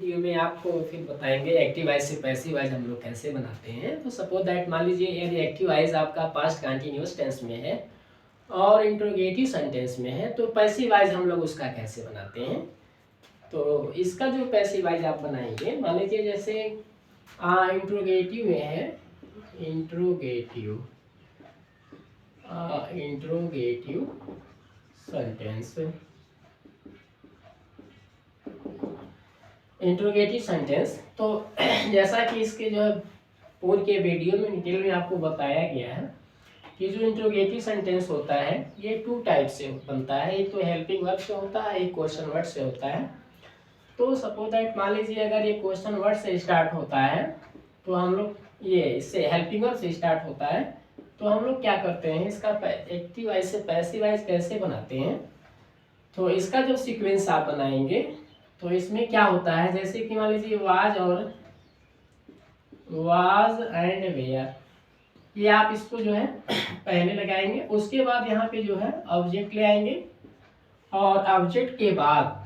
Video में आपको फिर बताएंगे एक्टिव वॉइस से पैसिव वॉइस हम लोग कैसे बनाते हैं। तो सपोज दैट मान लीजिए यदि एक्टिव वॉइस आपका पास्ट कंटिन्यूअस टेंस में है और इंट्रोगेटिव सेंटेंस में है, तो पैसिव वॉइस हम लोग उसका कैसे बनाते हैं। तो इसका जो पैसिव वॉइस आप बनाएंगे, मान लीजिए जैसे इंट्रोगेटिव में है, इंट्रोगेटिव सेंटेंस, इंट्रोगेटिव सेंटेंस। तो जैसा कि इसके जो है पूर्व के वीडियो में डिटेल में आपको बताया गया है कि जो इंट्रोगेटिव सेंटेंस होता है ये 2 टाइप से बनता है। एक तो हेल्पिंग वर्ब से होता है, एक क्वेश्चन वर्ड से होता है। तो सपोज दैट मान लीजिए अगर ये क्वेश्चन वर्ड से स्टार्ट होता है तो हम लोग ये इससे हेल्पिंग वर्ब से स्टार्ट होता है, तो हम लोग क्या करते हैं, इसका एक्टिव वॉइस से पैसिव वॉइस कैसे बनाते हैं। तो इसका जो सीक्वेंस आप बनाएंगे तो इसमें क्या होता है, जैसे कि मान लीजिए वाज एंड वेयर, ये आप इसको जो है पहले लगाएंगे। उसके बाद यहाँ पे जो है ऑब्जेक्ट ले आएंगे और ऑब्जेक्ट के बाद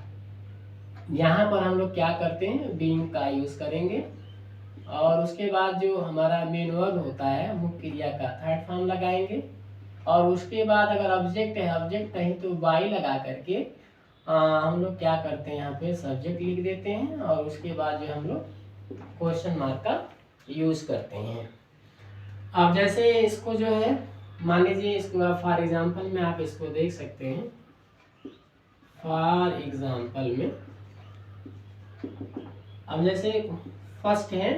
यहाँ पर हम लोग क्या करते हैं, बीइंग का यूज करेंगे। और उसके बाद जो हमारा मेन वर्ब होता है मुख्य क्रिया का थर्ड फॉर्म लगाएंगे। और उसके बाद अगर ऑब्जेक्ट है, ऑब्जेक्ट नहीं तो बाई लगा करके हम लोग क्या करते हैं, यहाँ पे सब्जेक्ट लिख देते हैं। और उसके बाद जो हम लोग क्वेश्चन मार्क का यूज करते हैं। अब जैसे इसको जो है मान लीजिए, इसको फॉर एग्जांपल में आप इसको देख सकते हैं। फॉर एग्जांपल में अब जैसे फर्स्ट है,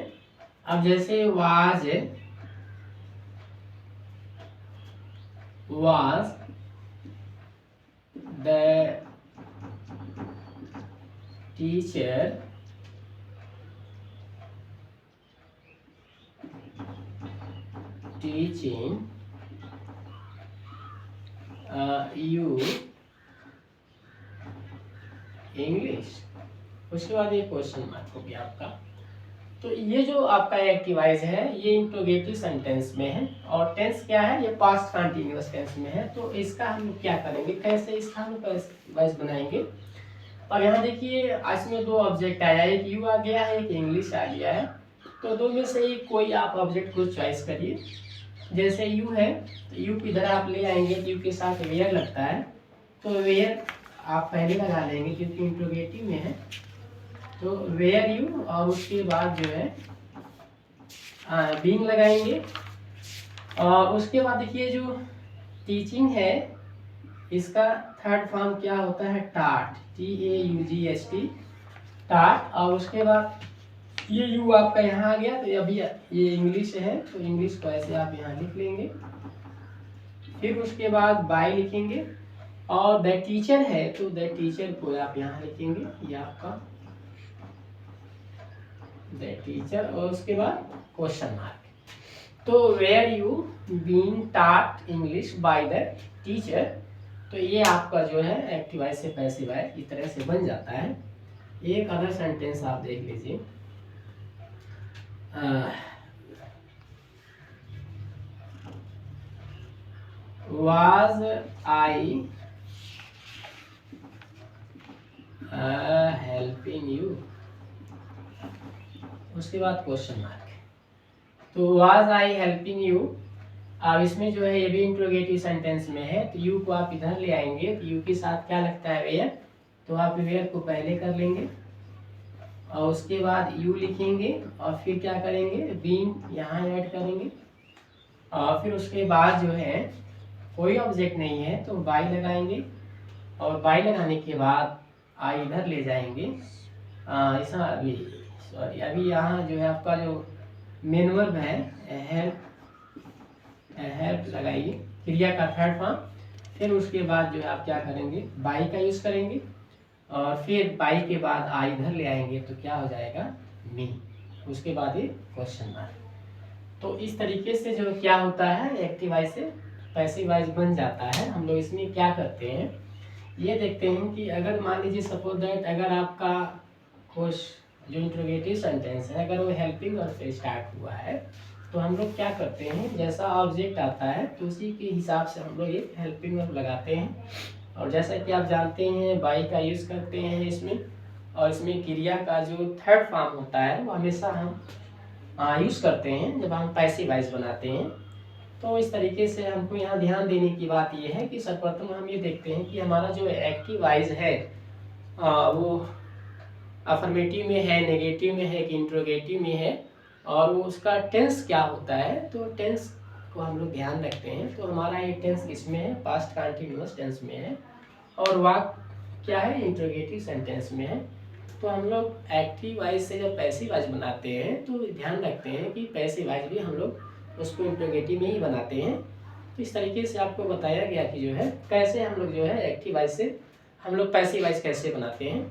अब जैसे was the teacher teaching you English. उसके बाद ये क्वेश्चन मार्क हो गया आपका। तो ये जो आपका एक्टिव वॉइस है ये इंट्रोगेटिव सेंटेंस में है और टेंस क्या है, ये पास्ट कंटिन्यूअस टेंस में है। तो इसका हम लोग क्या करेंगे, कैसे इसका हम वॉइस बनाएंगे। और यहाँ देखिए इसमें 2 ऑब्जेक्ट आया है, एक यू आ गया है, एक इंग्लिश आ गया है। तो 2 में से कोई आप ऑब्जेक्ट को चॉइस करिए। जैसे यू है तो यू किधर आप ले आएंगे, यू के साथ वेयर लगता है तो वेयर आप पहले लगा लेंगे क्योंकि इंट्रोगेटिव में है। तो वेयर यू और उसके बाद जो है बीइंग लगाएंगे। और उसके बाद देखिए जो टीचिंग है इसका थर्ड फॉर्म क्या होता है, टाट, TAUGST, टाट। और उसके बाद ये यू आपका यहाँ आ गया, तो अभी ये इंग्लिश है तो इंग्लिश को ऐसे आप यहाँ लिख लेंगे। फिर उसके बाद बाय लिखेंगे और द टीचर है तो द टीचर को आप यहाँ लिखेंगे, ये आपका द टीचर। और उसके बाद क्वेश्चन मार्क। तो where you being taught English by the teacher. तो ये आपका जो है एक्टिव वॉइस से पैसिव वॉइस इस तरह से बन जाता है। एक अदर सेंटेंस आप देख लीजिए, वाज आई हेल्पिंग यू। उसके बाद क्वेश्चन मार्क। तो वाज आई हेल्पिंग यू, अब इसमें जो है ये भी इंट्रोगेटिव सेंटेंस में है। तो यू को आप इधर ले आएंगे तो यू के साथ क्या लगता है, वेयर। तो आप वेयर को पहले कर लेंगे और उसके बाद यू लिखेंगे और फिर क्या करेंगे, बीइंग यहाँ ऐड करेंगे। और फिर उसके बाद जो है कोई ऑब्जेक्ट नहीं है तो बाई लगाएंगे। और बाई लगाने के बाद आई इधर ले जाएंगे। अभी यहाँ जो है आपका जो मेन वर्ब है हेल्प लगाइए, क्रिया का थर्ड फॉर्म। फिर उसके बाद जो है आप क्या करेंगे, बाई का यूज करेंगे और फिर बाई के बाद आई इधर ले आएंगे तो क्या हो जाएगा, मी। उसके बाद ये क्वेश्चन मार्क। तो इस तरीके से जो क्या होता है एक्टिव वॉइस से पैसिव वॉइस बन जाता है। हम लोग इसमें क्या करते हैं ये देखते हैं कि अगर मान लीजिए सपोज दैट अगर आपका जो इंट्रोगेटिव सेंटेंस है अगर वो हेल्पिंग वर्ब से स्टार्ट हुआ है तो हम लोग क्या करते हैं, जैसा ऑब्जेक्ट आता है तो उसी के हिसाब से हम लोग एक हेल्पिंग वर्ब लगाते हैं। और जैसा कि आप जानते हैं बाई का यूज़ करते हैं इसमें। और इसमें क्रिया का जो थर्ड फॉर्म होता है वो हमेशा हम यूज़ करते हैं जब हम पैसिव वॉइस बनाते हैं। तो इस तरीके से हमको यहाँ ध्यान देने की बात यह है कि सर्वप्रथम हम ये देखते हैं कि हमारा जो एक्टिव वॉइस है वो अफर्मेटिव में है, नेगेटिव में है कि इंट्रोगेटिव में है, और वो उसका टेंस क्या होता है। तो टेंस को हम लोग ध्यान रखते हैं। तो हमारा ये टेंस इसमें है, पास्ट कंटिन्यूअस टेंस में है, और वाक्य क्या है, इंट्रोगेटिव सेंटेंस में है। तो हम लोग एक्टिव वॉइस से जब पैसिव वॉइस बनाते हैं तो ध्यान रखते हैं कि पैसिव वॉइस भी हम लोग उसको इंट्रोगेटिव में ही बनाते हैं। तो इस तरीके से आपको बताया गया कि जो है कैसे हम लोग जो है एक्टिव वॉइस से हम लोग पैसिव वॉइस कैसे बनाते हैं।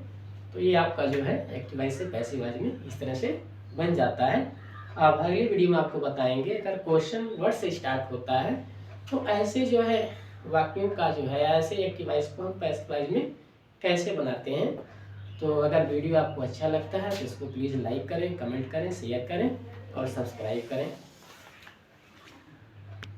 तो ये आपका जो है एक्टिव वॉइस से पैसिव वॉइस में इस तरह से बन जाता है। अब अगली वीडियो में आपको बताएंगे अगर क्वेश्चन वर्ड से स्टार्ट होता है तो ऐसे जो है वाक्यों का जो है ऐसे एक्टिव वॉइस को हम पैसिव वॉइस में कैसे बनाते हैं। तो अगर वीडियो आपको अच्छा लगता है तो इसको प्लीज़ लाइक करें, कमेंट करें, शेयर करें और सब्सक्राइब करें।